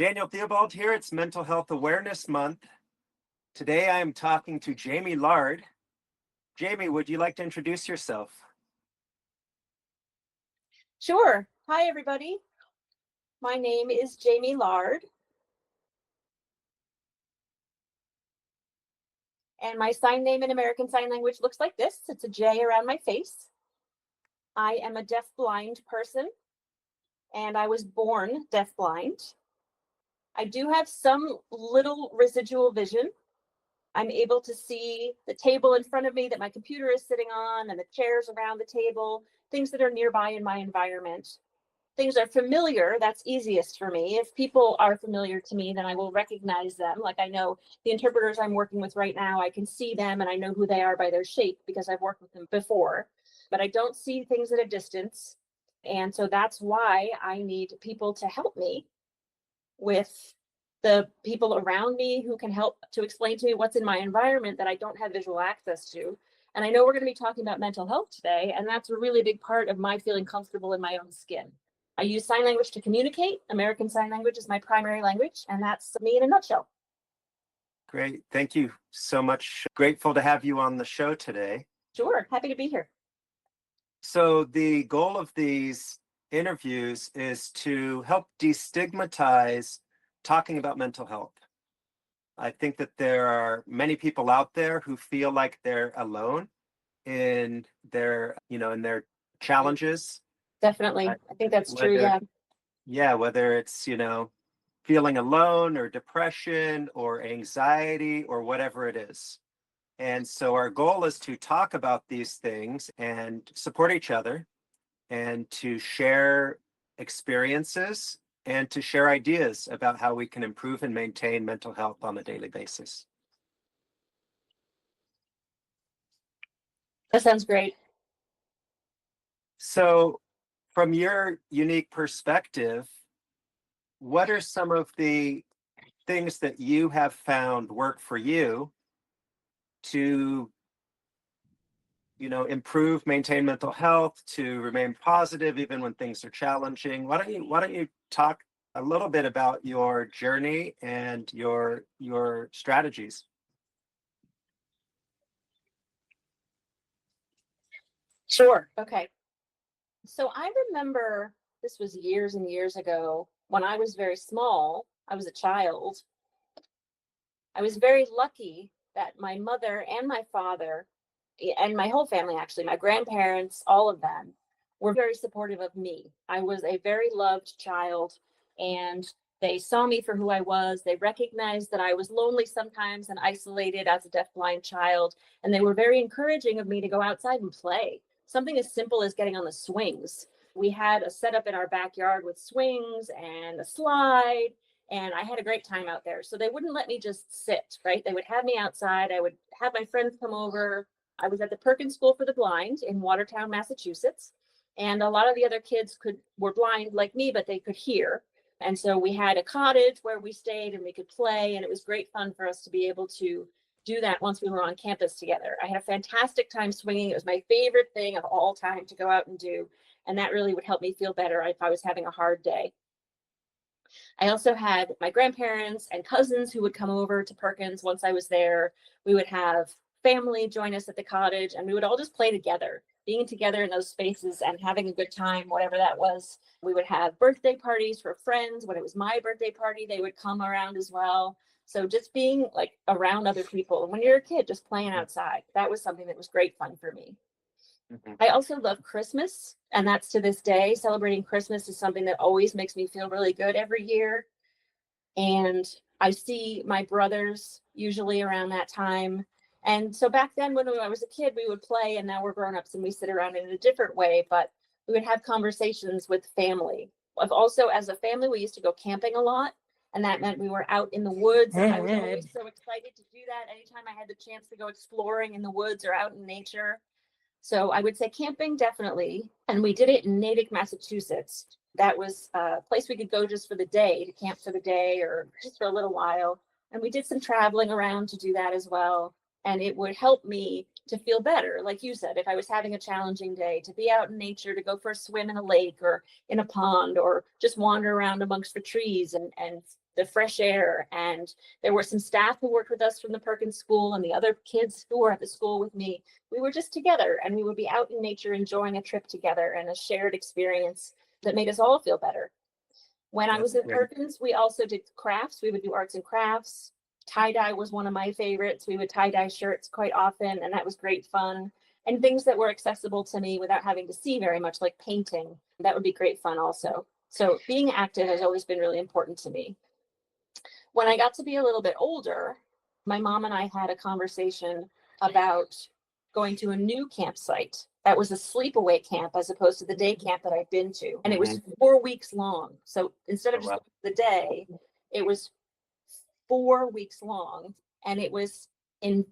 Daniel Theobald here. It's Mental Health Awareness Month. Today I am talking to Jaimi Lard. Jaimi, would you like to introduce yourself? Sure. Hi, everybody. My name is Jaimi Lard. And my sign name in American Sign Language looks like this. It's a J around my face. I am a deaf-blind person, and I was born deaf-blind. I do have some little residual vision. I'm able to see the table in front of me that my computer is sitting on and the chairs around the table, things that are nearby in my environment. Things are familiar, that's easiest for me. If people are familiar to me, then I will recognize them. Like I know the interpreters I'm working with right now, I can see them and I know who they are by their shape because I've worked with them before. But I don't see things at a distance. And so that's why I need people to help me with the people around me who can help to explain to me what's in my environment that I don't have visual access to. And I know we're going to be talking about mental health today, and that's a really big part of my feeling comfortable in my own skin. I use sign language to communicate. American Sign Language is my primary language, and that's me in a nutshell. Great. Thank you so much. Grateful to have you on the show today. Sure. Happy to be here. So the goal of these interviews is to help destigmatize talking about mental health. I think that there are many people out there who feel like they're alone in their, in their challenges. Definitely. I think that's true. Yeah. Yeah. Whether it's, feeling alone or depression or anxiety or whatever it is. And so our goal is to talk about these things and support each other and to share experiences and to share ideas about how we can improve and maintain mental health on a daily basis. That sounds great. So from your unique perspective, what are some of the things that you have found work for you to improve, maintain mental health, to remain positive even when things are challenging? Why don't you talk a little bit about your journey and your strategies? Sure. Okay. So I remember this was years and years ago when I was very small. I was a child. I was very lucky that my mother and my father and my whole family, actually, my grandparents, all of them were very supportive of me. I was a very loved child, and they saw me for who I was. They recognized that I was lonely sometimes and isolated as a deafblind child, and they were very encouraging of me to go outside and play. Something as simple as getting on the swings. We had a setup in our backyard with swings and a slide, and I had a great time out there. So they wouldn't let me just sit, right? They would have me outside. I would have my friends come over. I was at the Perkins School for the Blind in Watertown, Massachusetts. And a lot of the other kids were blind like me, but they could hear. And so we had a cottage where we stayed and we could play. And it was great fun for us to be able to do that once we were on campus together. I had a fantastic time swinging. It was my favorite thing of all time to go out and do. And that really would help me feel better if I was having a hard day. I also had my grandparents and cousins who would come over to Perkins once I was there. We would have family join us at the cottage, and we would all just play together, being together in those spaces and having a good time, whatever that was. We would have birthday parties for friends. When it was my birthday party, they would come around as well. So just being like around other people. And when you're a kid, just playing outside, that was something that was great fun for me. Mm-hmm. I also love Christmas, and that's to this day. Celebrating Christmas is something that always makes me feel really good every year. And I see my brothers usually around that time. And so back then when I was a kid, we would play, and now we're grown-ups and we sit around in a different way, but we would have conversations with family. Also, as a family, we used to go camping a lot, and that meant we were out in the woods. And I was always so excited to do that anytime I had the chance to go exploring in the woods or out in nature. So I would say camping, definitely. And we did it in Natick, Massachusetts. That was a place we could go just for the day, to camp for the day or just for a little while. And we did some traveling around to do that as well. And it would help me to feel better. Like you said, if I was having a challenging day, to be out in nature, to go for a swim in a lake or in a pond, or just wander around amongst the trees and the fresh air. And there were some staff who worked with us from the Perkins school, and the other kids who were at the school with me. We were just together, and we would be out in nature enjoying a trip together and a shared experience that made us all feel better. When I was at Perkins, we also did crafts. We would do arts and crafts. Tie-dye was one of my favorites. We would tie-dye shirts quite often, and that was great fun. And things that were accessible to me without having to see very much, like painting. That would be great fun also. So being active has always been really important to me. When I got to be a little bit older, my mom and I had a conversation about going to a new campsite that was a sleepaway camp as opposed to the day camp that I'd been to. And it was 4 weeks long. So instead of just the day, it was 4 weeks long. And it was in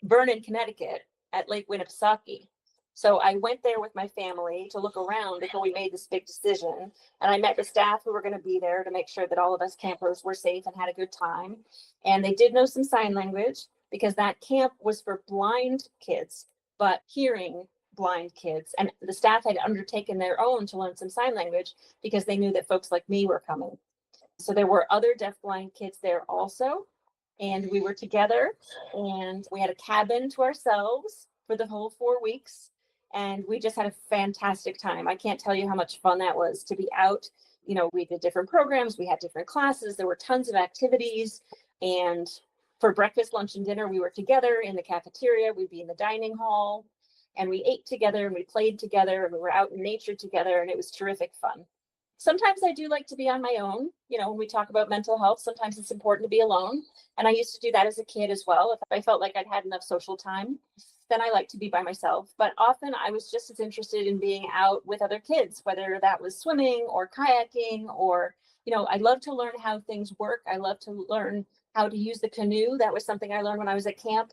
Vernon, Connecticut at Lake Winnipesaukee. So I went there with my family to look around before we made this big decision. And I met the staff who were going to be there to make sure that all of us campers were safe and had a good time. And they did know some sign language because that camp was for blind kids, but hearing blind kids. And the staff had undertaken their own to learn some sign language because they knew that folks like me were coming. So there were other deafblind kids there also. And we were together, and we had a cabin to ourselves for the whole 4 weeks. And we just had a fantastic time. I can't tell you how much fun that was to be out. You know, we did different programs. We had different classes. There were tons of activities. And for breakfast, lunch, and dinner, we were together in the cafeteria. We'd be in the dining hall, and we ate together, and we played together, and we were out in nature together, and it was terrific fun. Sometimes I do like to be on my own. You know, when we talk about mental health, sometimes it's important to be alone. And I used to do that as a kid as well. If I felt like I'd had enough social time, then I like to be by myself. But often I was just as interested in being out with other kids, whether that was swimming or kayaking or, you know, I love to learn how things work. I love to learn how to use the canoe. That was something I learned when I was at camp.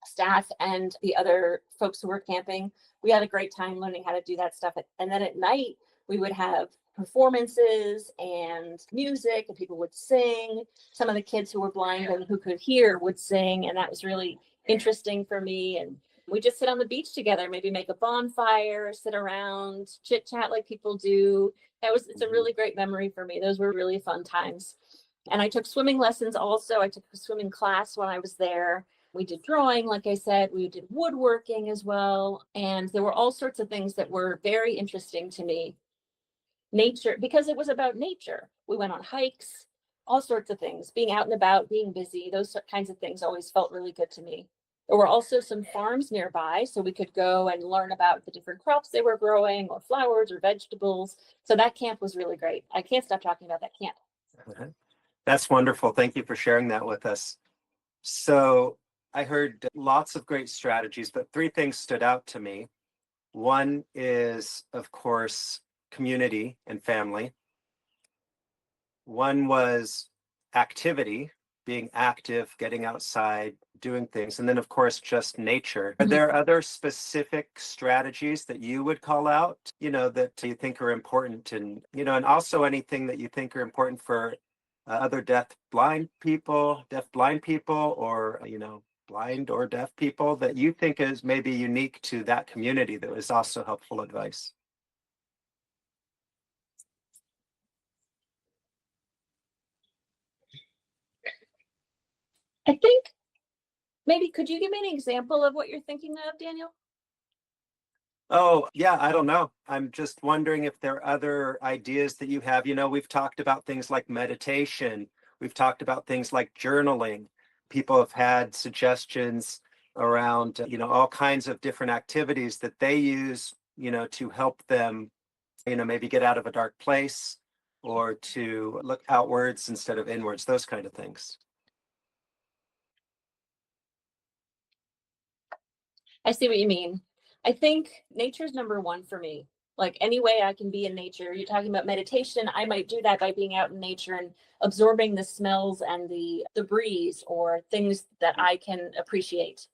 Staff and the other folks who were camping, we had a great time learning how to do that stuff. And then at night, we would have performances and music, and people would sing. Some of the kids who were blind and who could hear would sing, and that was really interesting for me. And we just sit on the beach together, maybe make a bonfire, sit around, chit chat like people do. It's a really great memory for me. Those were really fun times. And I took swimming lessons also. I took a swimming class when I was there. We did drawing, like I said, we did woodworking as well. And there were all sorts of things that were very interesting to me. Nature, because it was about nature. We went on hikes, all sorts of things, being out and about, being busy, those kinds of things always felt really good to me. There were also some farms nearby, so we could go and learn about the different crops they were growing or flowers or vegetables. So that camp was really great. I can't stop talking about that camp. That's wonderful. Thank you for sharing that with us. So I heard lots of great strategies, but 3 things stood out to me. One is, of course, community and family. One was activity, being active, getting outside, doing things. And then, of course, just nature. Are there other specific strategies that you would call out, you know, that you think are important? And, you know, and also anything that you think are important for other deaf-blind people, or, you know, blind or deaf people that you think is maybe unique to that community that was also helpful advice? I think maybe, could you give me an example of what you're thinking of, Daniel? Oh, yeah, I don't know. I'm just wondering if there are other ideas that you have. You know, we've talked about things like meditation. We've talked about things like journaling. People have had suggestions around, you know, all kinds of different activities that they use, you know, to help them, you know, maybe get out of a dark place or to look outwards instead of inwards, those kind of things. I see what you mean. I think nature's number one for me. Like any way I can be in nature. You're talking about meditation. I might do that by being out in nature and absorbing the smells and the breeze or things that I can appreciate.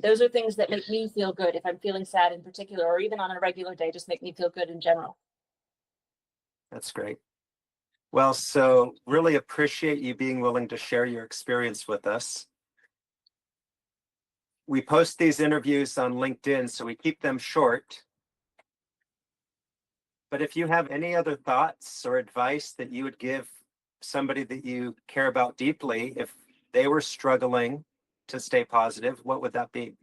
Those are things that make me feel good if I'm feeling sad in particular, or even on a regular day, just make me feel good in general. That's great. Well, so really appreciate you being willing to share your experience with us. We post these interviews on LinkedIn, so we keep them short. But if you have any other thoughts or advice that you would give somebody that you care about deeply, if they were struggling to stay positive, what would that be?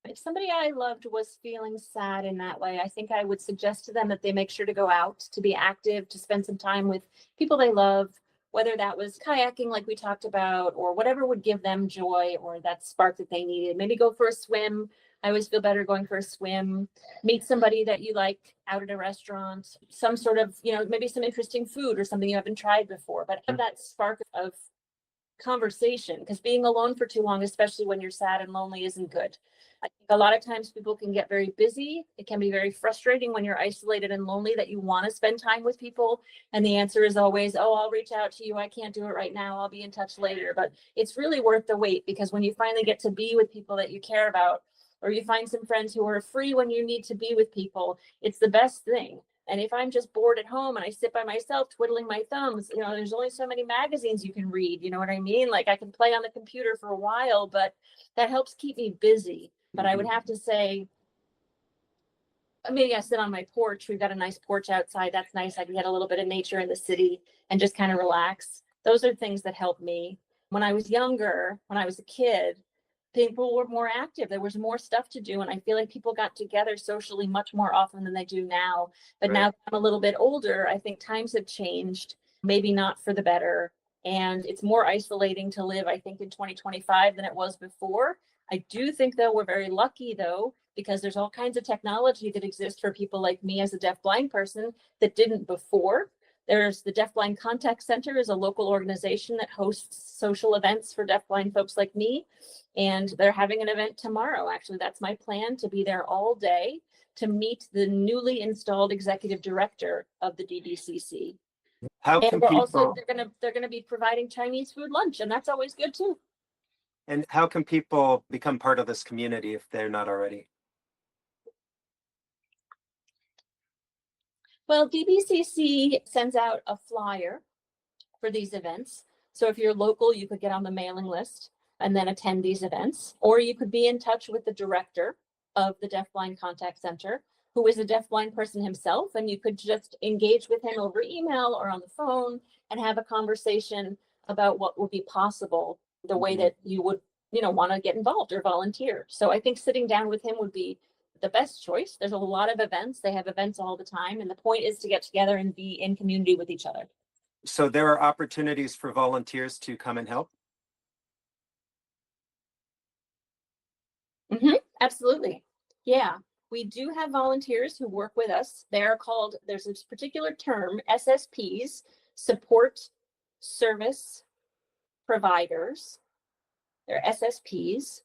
If somebody I loved was feeling sad in that way, I think I would suggest to them that they make sure to go out, to be active, to spend some time with people they love, whether that was kayaking, like we talked about, or whatever would give them joy or that spark that they needed. Maybe go for a swim. I always feel better going for a swim. Meet somebody that you like out at a restaurant, some sort of, maybe some interesting food or something you haven't tried before, but have that spark of conversation, because being alone for too long, especially when you're sad and lonely, isn't good. I think a lot of times people can get very busy. It can be very frustrating when you're isolated and lonely that you want to spend time with people. And the answer is always, oh, I'll reach out to you. I can't do it right now. I'll be in touch later. But it's really worth the wait, because when you finally get to be with people that you care about, or you find some friends who are free when you need to be with people, it's the best thing. And if I'm just bored at home and I sit by myself twiddling my thumbs, there's only so many magazines you can read. You know what I mean? Like I can play on the computer for a while, but that helps keep me busy. But I would have to say, maybe I sit on my porch. We've got a nice porch outside. That's nice. I can get a little bit of nature in the city and just kind of relax. Those are things that help me. When I was younger, when I was a kid, people were more active. There was more stuff to do. And I feel like people got together socially much more often than they do now. But now I'm a little bit older. I think times have changed, maybe not for the better. And it's more isolating to live, I think, in 2025 than it was before. I do think, though, we're very lucky, though, because there's all kinds of technology that exists for people like me as a deafblind person that didn't before. There's the Deafblind Contact Center is a local organization that hosts social events for deafblind folks like me. And they're having an event tomorrow. Actually, that's my plan, to be there all day to meet the newly installed executive director of the DDCC. How and can we're people, also they're gonna be providing Chinese food lunch, and that's always good too. and how can people become part of this community if they're not already? Well, DBCC sends out a flyer for these events. So if you're local, you could get on the mailing list and then attend these events. Or you could be in touch with the director of the Deafblind Contact Center, who is a deafblind person himself, and you could just engage with him over email or on the phone and have a conversation about what would be possible, the way that you would, want to get involved or volunteer. So I think sitting down with him would be the best choice. There's a lot of events. They have events all the time. And the point is to get together and be in community with each other. So there are opportunities for volunteers to come and help? Absolutely. Yeah. We do have volunteers who work with us. They're called, there's this particular term, SSPs, support service providers. They're SSPs.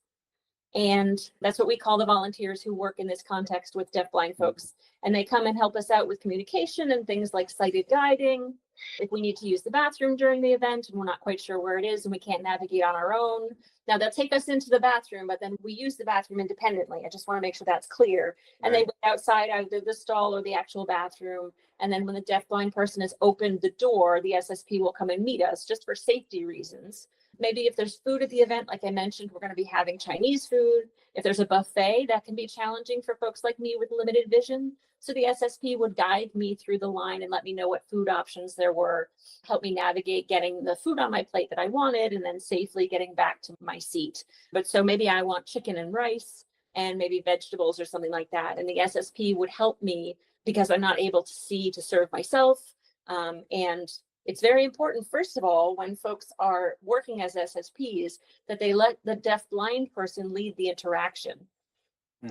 And that's what we call the volunteers who work in this context with deafblind folks. And they come and help us out with communication and things like sighted guiding. If we need to use the bathroom during the event and we're not quite sure where it is and we can't navigate on our own. Now they'll take us into the bathroom, but then we use the bathroom independently. I just want to make sure that's clear. And they wait outside either the stall or the actual bathroom. And then when the deafblind person has opened the door, the SSP will come and meet us just for safety reasons. Maybe if there's food at the event, like I mentioned, we're going to be having Chinese food. If there's a buffet, that can be challenging for folks like me with limited vision. So the SSP would guide me through the line and let me know what food options there were, help me navigate getting the food on my plate that I wanted, and then safely getting back to my seat. But so maybe I want chicken and rice and maybe vegetables or something like that. And the SSP would help me because I'm not able to see to serve myself. And it's very important, first of all, when folks are working as SSPs, that they let the deaf-blind person lead the interaction.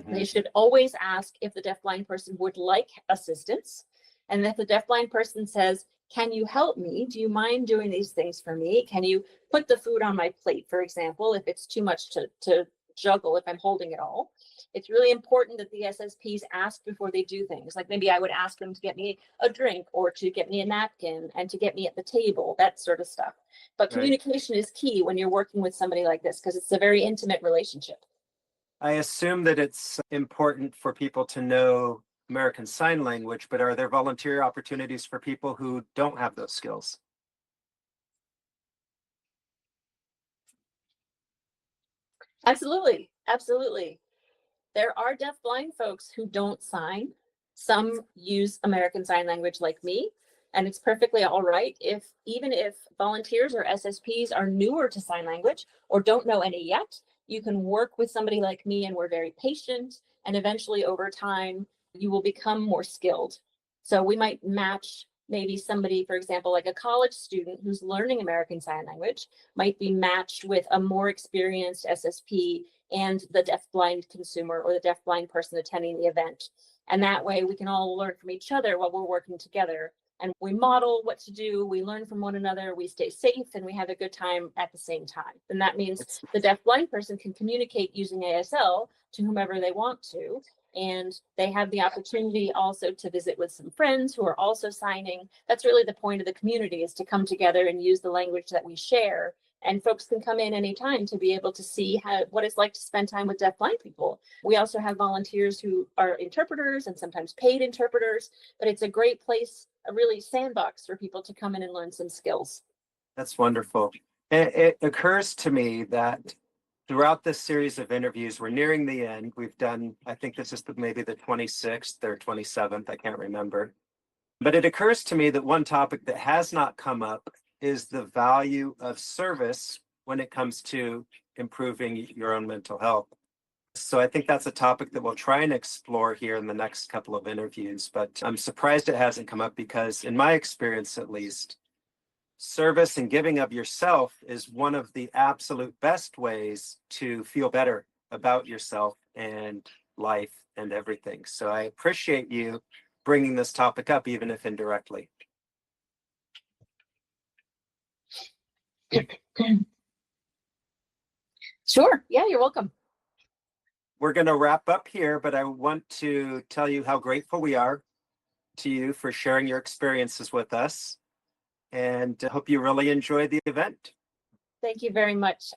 They should always ask if the deaf-blind person would like assistance. And if the deaf-blind person says, can you help me? Do you mind doing these things for me? Can you put the food on my plate, for example, if it's too much to juggle, if I'm holding it all? It's really important that the SSPs ask before they do things. Like maybe I would ask them to get me a drink or to get me a napkin and to get me at the table, that sort of stuff. But communication is key when you're working with somebody like this because it's a very intimate relationship. I assume that it's important for people to know American Sign Language, but are there volunteer opportunities for people who don't have those skills? Absolutely. Absolutely. There are deafblind folks who don't sign. Some use American Sign Language like me, and it's perfectly all right if even if volunteers or SSPs are newer to sign language or don't know any yet, you can work with somebody like me and we're very patient, and eventually over time you will become more skilled. So we might match maybe somebody, for example, like a college student who's learning American Sign Language might be matched with a more experienced SSP and the deafblind consumer or the deafblind person attending the event. And that way we can all learn from each other while we're working together. And we model what to do, we learn from one another, we stay safe, and we have a good time at the same time. And that means the deafblind person can communicate using ASL to whomever they want to. And they have the opportunity also to visit with some friends who are also signing. That's really the point of the community, is to come together and use the language that we share. And folks can come in anytime to be able to see what it's like to spend time with deafblind people. We also have volunteers who are interpreters and sometimes paid interpreters, but it's a great place, a really sandbox for people to come in and learn some skills. That's wonderful. It occurs to me that throughout this series of interviews, we're nearing the end. We've done, I think this is maybe the 26th or 27th, I can't remember. But it occurs to me that one topic that has not come up is the value of service when it comes to improving your own mental health. So I think that's a topic that we'll try and explore here in the next couple of interviews, but I'm surprised it hasn't come up because in my experience, at least, service and giving of yourself is one of the absolute best ways to feel better about yourself and life and everything. So I appreciate you bringing this topic up, even if indirectly. Sure. Yeah, you're welcome. We're going to wrap up here, but I want to tell you how grateful we are to you for sharing your experiences with us, and hope you really enjoy the event. Thank you very much.